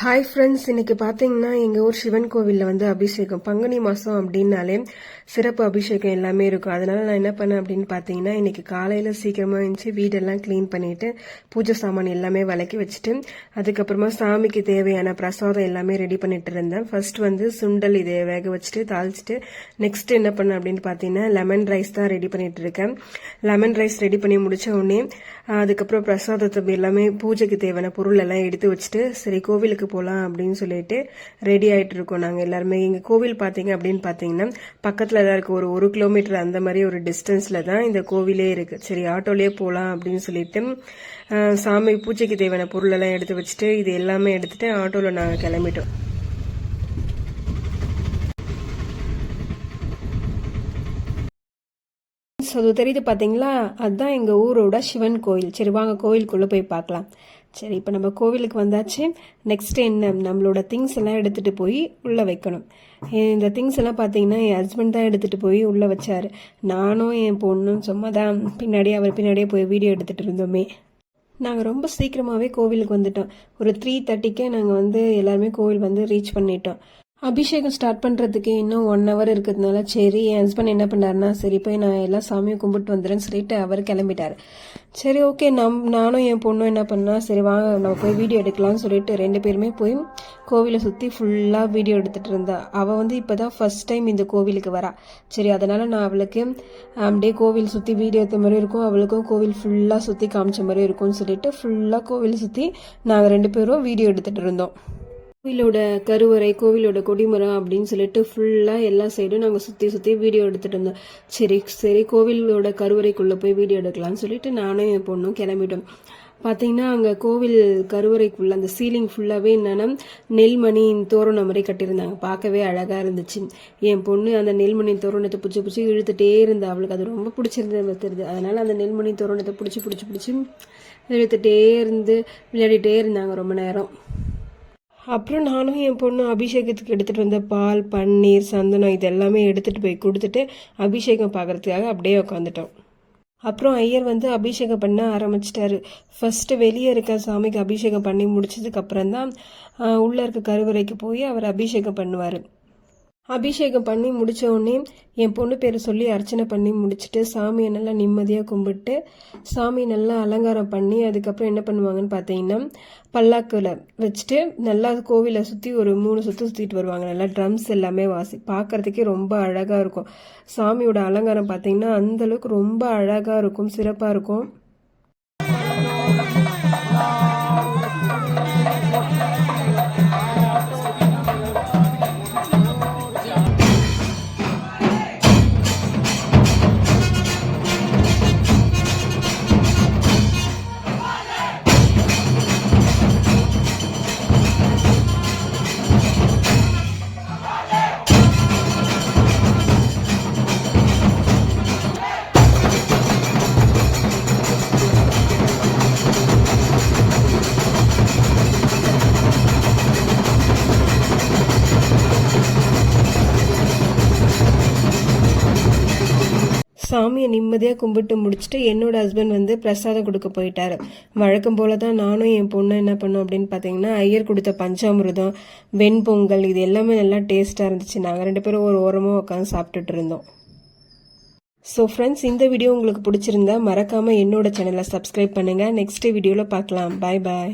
Hi friends, இன்னைக்கு பார்த்தீங்கன்னா எங்கள் ஊர் சிவன் கோவிலில் வந்து அபிஷேகம். பங்குனி மாதம் அப்படின்னாலே சிறப்பு அபிஷேகம் எல்லாமே இருக்கும். அதனால நான் என்ன பண்ணேன் அப்படின்னு பார்த்தீங்கன்னா, இன்னைக்கு காலையில் சீக்கிரமாக இருந்துச்சு, வீடெல்லாம் க்ளீன் பண்ணிட்டு பூஜை சாமான் எல்லாமே விளக்கி வச்சுட்டு அதுக்கப்புறமா சாமிக்கு தேவையான பிரசாதம் எல்லாமே ரெடி பண்ணிட்டு இருந்தேன். ஃபர்ஸ்ட் வந்து சுண்டல் இதை வேக வச்சுட்டு தாளிச்சிட்டு நெக்ஸ்ட் என்ன பண்ணேன் அப்படின்னு பார்த்தீங்கன்னா லெமன் ரைஸ் தான் ரெடி பண்ணிட்டு இருக்கேன். லெமன் ரைஸ் ரெடி பண்ணி முடிச்ச உடனே அதுக்கப்புறம் பிரசாதத்தை எல்லாமே பூஜைக்கு தேவையான பொருள் எல்லாம் எடுத்து வச்சுட்டு சரி கோவிலுக்கு போகலாம் அப்படின்னு சொல்லிட்டு ரெடி ஆகிட்டு இருக்கோம் நாங்கள் எல்லாருமே. எங்கள் கோவில் பார்த்தீங்க அப்படின்னு பார்த்தீங்கன்னா பக்கத்தில் தான் இருக்குது. ஒரு கிலோமீட்டர் அந்த மாதிரி ஒரு டிஸ்டன்ஸில் தான் இந்த கோவிலே இருக்குது. சரி ஆட்டோலேயே போகலாம் அப்படின்னு சொல்லிட்டு சாமி பூஜைக்கு தேவையான பொருள் எல்லாம் எடுத்து வச்சுட்டு இது எல்லாமே எடுத்துட்டு ஆட்டோவில் நாங்கள் கிளம்பிட்டோம். அது தெரியுது பார்த்தீங்களா, அதுதான் எங்கள் ஊரோட சிவன் கோயில். சரி வாங்க கோவிலுக்குள்ளே போய் பார்க்கலாம். சரி இப்போ நம்ம கோவிலுக்கு வந்தாச்சு. நெக்ஸ்ட் என்ன, நம்மளோட திங்ஸ் எல்லாம் எடுத்துகிட்டு போய் உள்ளே வைக்கணும். இந்த திங்ஸ் எல்லாம் பார்த்தீங்கன்னா என் ஹஸ்பண்ட் தான் எடுத்துகிட்டு போய் உள்ளே வச்சார். நானும் என் பொண்ணும் சும்மா தான் அவர் பின்னாடியே போய் வீடியோ எடுத்துகிட்டு இருந்தோமே. நாங்கள் ரொம்ப சீக்கிரமாகவே கோவிலுக்கு வந்துட்டோம். ஒரு 3:30க்கே நாங்கள் வந்து எல்லாருமே கோவில் வந்து ரீச் பண்ணிட்டோம். அபிஷேகம் ஸ்டார்ட் பண்ணுறதுக்கு இன்னும் 1 hour இருக்கிறதுனால சரி என் ஹஸ்பண்ட் என்ன பண்ணாருன்னா சரி போய் நான் எல்லாம் சாமியை கும்பிட்டு வந்துடுறேன்னு சொல்லிட்டு அவர் கிளம்பிட்டார். சரி ஓகே, நானும் என் பொண்ணும் என்ன பண்ணா சரி வாங்க நம்ம போய் வீடியோ எடுக்கலாம்னு சொல்லிட்டு 2 பேருமே போய் கோவிலை சுற்றி ஃபுல்லாக வீடியோ எடுத்துகிட்டு இருந்தா. அவள் வந்து இப்போ தான் ஃபர்ஸ்ட் டைம் இந்த கோவிலுக்கு வரா. சரி அதனால் நான் அவளுக்கு அப்படியே கோவில் சுற்றி வீடியோ எடுத்த மாதிரி இருக்கும், அவளுக்கும் கோவில் ஃபுல்லாக சுற்றி காமிச்ச மாதிரி இருக்கும்னு சொல்லிட்டு ஃபுல்லாக கோவில் சுற்றி நாங்கள் 2 பேரும் வீடியோ எடுத்துகிட்டு இருந்தோம். கோவிலோட கருவறை, கோவிலோட கொடிமரம் அப்படின்னு சொல்லிட்டு ஃபுல்லாக எல்லா சைடும் நாங்கள் சுற்றி வீடியோ எடுத்துகிட்டு இருந்தோம். சரி கோவிலோட கருவறைக்குள்ளே போய் வீடியோ எடுக்கலாம்னு சொல்லிட்டு நானும் என் பொண்ணும் கிளம்பிட்டோம். பார்த்தீங்கன்னா அங்கே கோவில் கருவறைக்குள்ள அந்த சீலிங் ஃபுல்லாகவே என்னன்னா நெல்மணி தோரணம் மாதிரி கட்டியிருந்தாங்க. பார்க்கவே அழகாக இருந்துச்சு. என் பொண்ணு அந்த நெல்மணி தோரணத்தை பிடிச்சி இழுத்துட்டே இருந்தா. அவளுக்கு அது ரொம்ப பிடிச்சிருந்தது தெரியுது. அதனால் அந்த நெல்மணி தோரணத்தை பிடிச்சி இழுத்துட்டே இருந்து விளையாடிட்டே இருந்தாங்க ரொம்ப நேரம். அப்புறம் நானும் என் பொண்ணு அபிஷேகத்துக்கு எடுத்துகிட்டு வந்த பால், பன்னீர், சந்தனம் இது எல்லாமே எடுத்துகிட்டு போய் கொடுத்துட்டு அபிஷேகம் பார்க்கறதுக்காக அப்படியே உட்காந்துட்டோம். அப்புறம் ஐயர் வந்து அபிஷேகம் பண்ண ஆரம்பிச்சிட்டாரு. ஃபர்ஸ்ட் வெளியே இருக்க சாமிக்கு அபிஷேகம் பண்ணி முடிச்சதுக்கு அப்புறம் தான் உள்ளே இருக்க கருவறைக்கு போய் அவர் அபிஷேகம் பண்ணுவார். அபிஷேகம் பண்ணி முடித்த உடனே என் பொண்ணு பேரை சொல்லி அர்ச்சனை பண்ணி முடிச்சுட்டு சாமியை நல்லா நிம்மதியாக கும்பிட்டு சாமி நல்லா அலங்காரம் பண்ணி அதுக்கப்புறம் என்ன பண்ணுவாங்கன்னு பார்த்தீங்கன்னா பல்லாக்கில் வச்சுட்டு நல்லா கோவிலை சுற்றி ஒரு 3 சுற்று சுற்றிட்டு வருவாங்க. நல்லா ட்ரம்ஸ் எல்லாமே பார்க்கறதுக்கே ரொம்ப அழகாக இருக்கும். சாமியோட அலங்காரம் பார்த்தீங்கன்னா அந்தளவுக்கு ரொம்ப அழகாக இருக்கும், சிறப்பாக இருக்கும். சாமியை நிம்மதியாக கும்பிட்டு முடிச்சுட்டு என்னோட ஹஸ்பண்ட் வந்து பிரசாதம் கொடுக்க போயிட்டாரு. வழக்கம் போல தான் நானும் என் பொண்ணு என்ன பண்ணோம் அப்படின்னு பார்த்தீங்கன்னா ஐயர் கொடுத்த பஞ்சாமிர்தம், வெண்பொங்கல் இது எல்லாமே நல்லா டேஸ்ட்டாக இருந்துச்சு. நாங்கள் 2 பேரும் ஒரு ஓரமாக உட்காந்து சாப்பிட்டுட்டு இருந்தோம். ஸோ ஃப்ரெண்ட்ஸ், இந்த வீடியோ உங்களுக்கு பிடிச்சிருந்தா மறக்காமல் என்னோட சேனலை சப்ஸ்கிரைப் பண்ணுங்கள். நெக்ஸ்ட் வீடியோவில் பார்க்கலாம். பாய் பாய்.